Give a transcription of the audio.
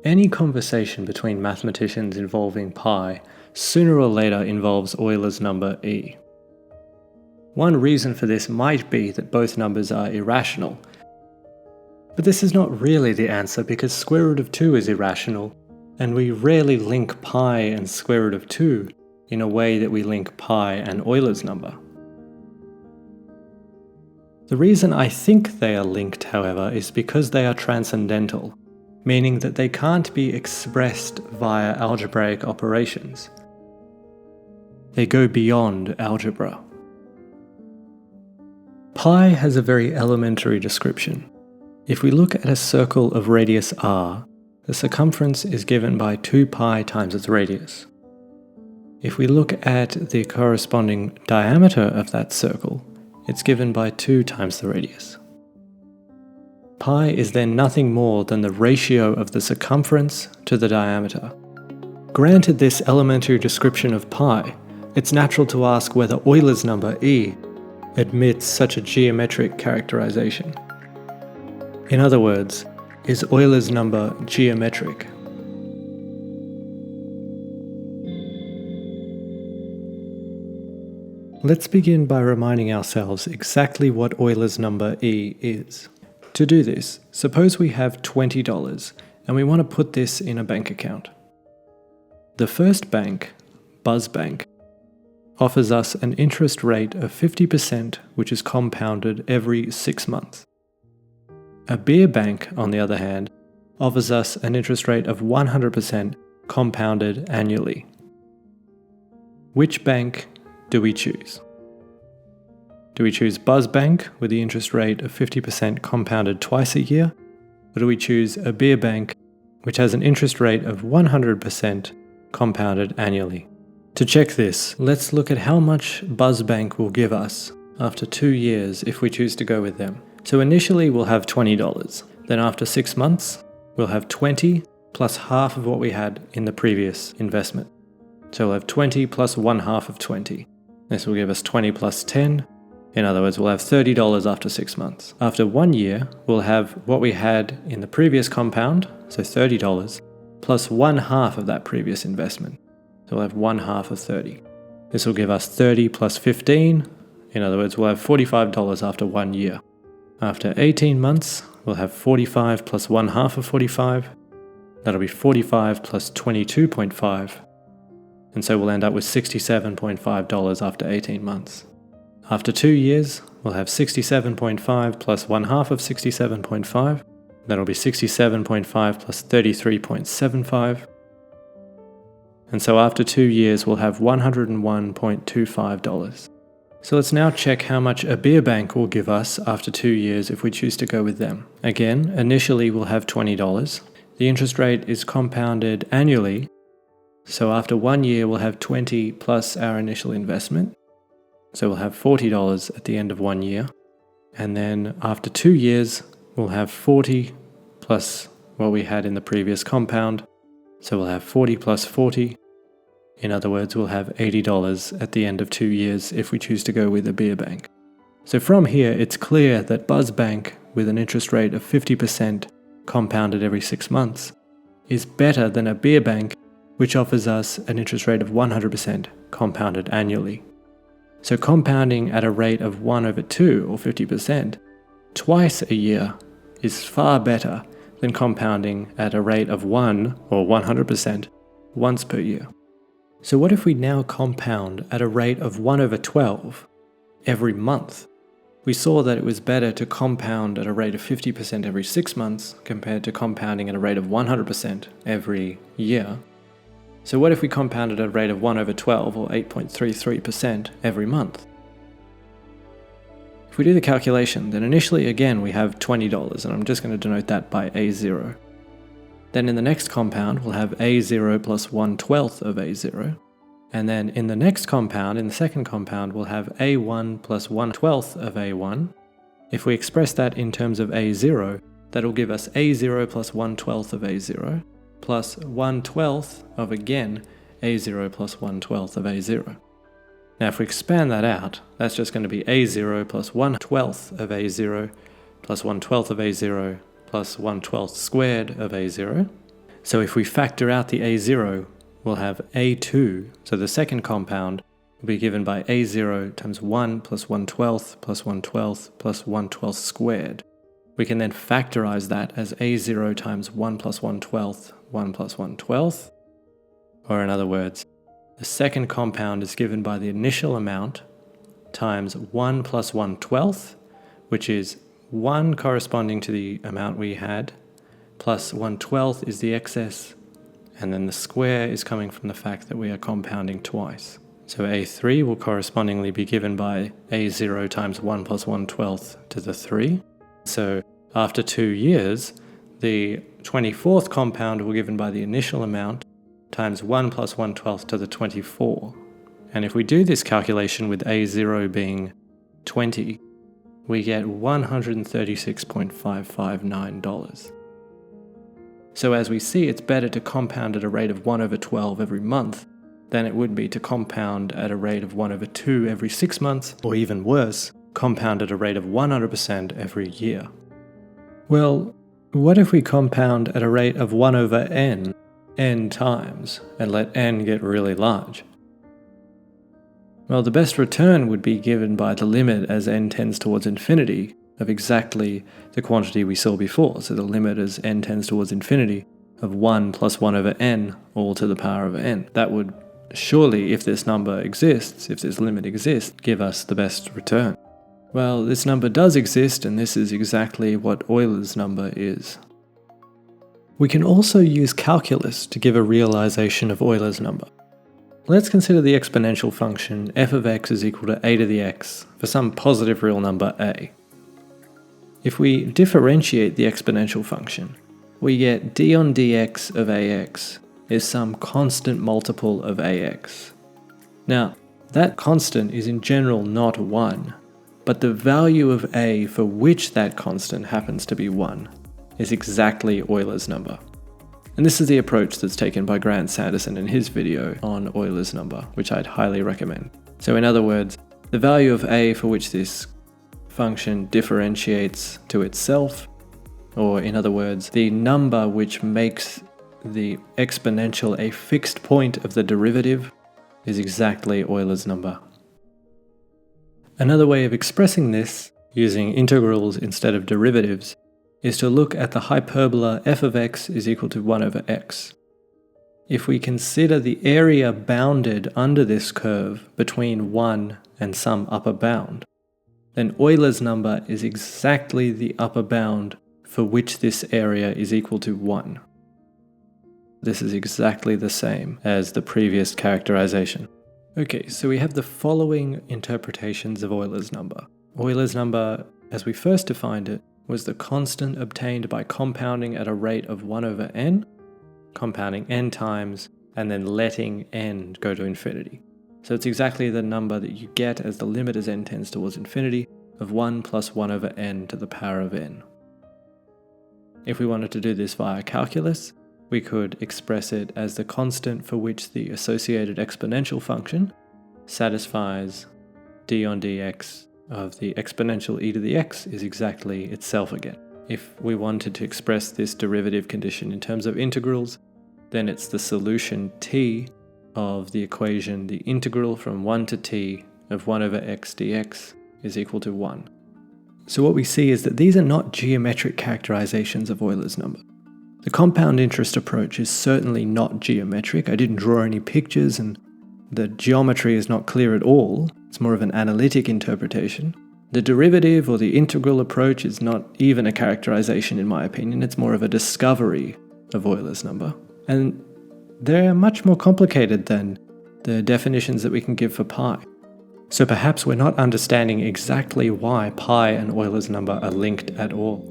Any conversation between mathematicians involving pi sooner or later involves Euler's number e. One reason for this might be that both numbers are irrational. But this is not really the answer because square root of 2 is irrational, and we rarely link pi and square root of 2 in a way that we link pi and Euler's number. The reason I think they are linked, however, is because they are transcendental, meaning that they can't be expressed via algebraic operations. They go beyond algebra. Pi has a very elementary description. If we look at a circle of radius r, the circumference is given by 2 pi times its radius. If we look at the corresponding diameter of that circle, it's given by 2 times the radius. Pi is then nothing more than the ratio of the circumference to the diameter. Granted this elementary description of pi, it's natural to ask whether Euler's number e admits such a geometric characterization. In other words, is Euler's number geometric? Let's begin by reminding ourselves exactly what Euler's number e is. To do this, suppose we have $20 and we want to put this in a bank account. The first bank, Buzz Bank, offers us an interest rate of 50% which is compounded every 6 months. A beer bank, on the other hand, offers us an interest rate of 100% compounded annually. Which bank do we choose? Do we choose Buzz Bank with the interest rate of 50% compounded twice a year? Or do we choose a beer bank which has an interest rate of 100% compounded annually? To check this, let's look at how much Buzz Bank will give us after 2 years if we choose to go with them. So initially we'll have $20. Then after 6 months, we'll have 20 plus half of what we had in the previous investment. So we'll have 20 plus 1/2 of 20. This will give us 20 plus 10. In other words, we'll have $30 after 6 months. After 1 year, we'll have what we had in the previous compound, so $30, plus 1/2 of that previous investment. So we'll have 1/2 of 30. This will give us 30 plus 15. In other words, we'll have $45 after 1 year. After 18 months, we'll have 45 plus 1/2 of 45. That'll be 45 plus 22.5. And so we'll end up with $67.5 after 18 months. After 2 years, we'll have 67.5 plus 1/2 of 67.5. That'll be 67.5 plus 33.75. And so after 2 years, we'll have $101.25. So let's now check how much a beer bank will give us after 2 years if we choose to go with them. Again, initially we'll have $20. The interest rate is compounded annually, so after 1 year we'll have 20 plus our initial investment. So we'll have $40 at the end of 1 year. And then after 2 years, we'll have 40 plus what we had in the previous compound. So we'll have 40 plus 40. In other words, we'll have $80 at the end of 2 years if we choose to go with a beer bank. So from here, it's clear that Buzz Bank, with an interest rate of 50% compounded every 6 months, is better than a beer bank, which offers us an interest rate of 100% compounded annually. So compounding at a rate of 1/2, or 50%, twice a year is far better than compounding at a rate of 1, or 100%, once per year. So what if we now compound at a rate of 1/12 every month? We saw that it was better to compound at a rate of 50% every 6 months compared to compounding at a rate of 100% every year. So what if we compounded at a rate of 1/12, or 8.33% every month? If we do the calculation, then initially again we have $20, and I'm just going to denote that by A0. Then in the next compound we'll have A0 plus 1/12 of A0. And then in the next compound, in the second compound, we'll have A1 plus 1/12 of A1. If we express that in terms of A0, that'll give us A0 plus 1/12 of A0, plus 1/12 of, again, A0 plus 1/12 of A0. Now if we expand that out, that's just going to be A0 plus 1/12 of A0 plus 1/12 of A0 plus 1/12 squared of A0. So if we factor out the a0, we'll have a2, so the second compound will be given by a0 times 1 plus 1/12 plus 1/12 plus 1/12 squared. We can then factorize that as a0 times 1 plus 1/12, 1 plus 1/12, or in other words, the second compound is given by the initial amount times 1 plus 1/12, which is 1 corresponding to the amount we had, plus 1/12 is the excess, and then the square is coming from the fact that we are compounding twice. So a3 will correspondingly be given by a0 times 1 plus 1/12 to the 3. So after 2 years, the 24th compound will be given by the initial amount times 1 plus 1/12 to the 24. And if we do this calculation with a0 being 20, we get $136.559. So as we see, it's better to compound at a rate of 1/12 every month than it would be to compound at a rate of 1/2 every 6 months, or even worse, compound at a rate of 100% every year. Well, what if we compound at a rate of 1/n, n times, and let n get really large? Well, the best return would be given by the limit as n tends towards infinity of exactly the quantity we saw before. So the limit as n tends towards infinity of 1 plus 1/n all to the power of n. That would surely, if this number exists, if this limit exists, give us the best return. Well, this number does exist, and this is exactly what Euler's number is. We can also use calculus to give a realization of Euler's number. Let's consider the exponential function f of x is equal to a to the x for some positive real number a. If we differentiate the exponential function, we get d on dx of ax is some constant multiple of ax. Now, that constant is in general not 1, but the value of a for which that constant happens to be 1 is exactly Euler's number. And this is the approach that's taken by Grant Sanderson in his video on Euler's number, which I'd highly recommend. So in other words, the value of a for which this function differentiates to itself, or in other words, the number which makes the exponential a fixed point of the derivative, is exactly Euler's number. Another way of expressing this, using integrals instead of derivatives, is to look at the hyperbola f of x is equal to 1/x. If we consider the area bounded under this curve between 1 and some upper bound, then Euler's number is exactly the upper bound for which this area is equal to 1. This is exactly the same as the previous characterization. Okay, so we have the following interpretations of Euler's number. Euler's number, as we first defined it, was the constant obtained by compounding at a rate of 1/n, compounding n times, and then letting n go to infinity. So it's exactly the number that you get as the limit as n tends towards infinity of 1 plus 1/n to the power of n. If we wanted to do this via calculus, we could express it as the constant for which the associated exponential function satisfies d on dx of the exponential e to the x is exactly itself again. If we wanted to express this derivative condition in terms of integrals, then it's the solution t of the equation, the integral from 1 to t of 1/x dx is equal to 1. So what we see is that these are not geometric characterizations of Euler's number. The compound interest approach is certainly not geometric. I didn't draw any pictures and the geometry is not clear at all. It's more of an analytic interpretation. The derivative or the integral approach is not even a characterization in my opinion. It's more of a discovery of Euler's number. And they're much more complicated than the definitions that we can give for pi. So perhaps we're not understanding exactly why pi and Euler's number are linked at all.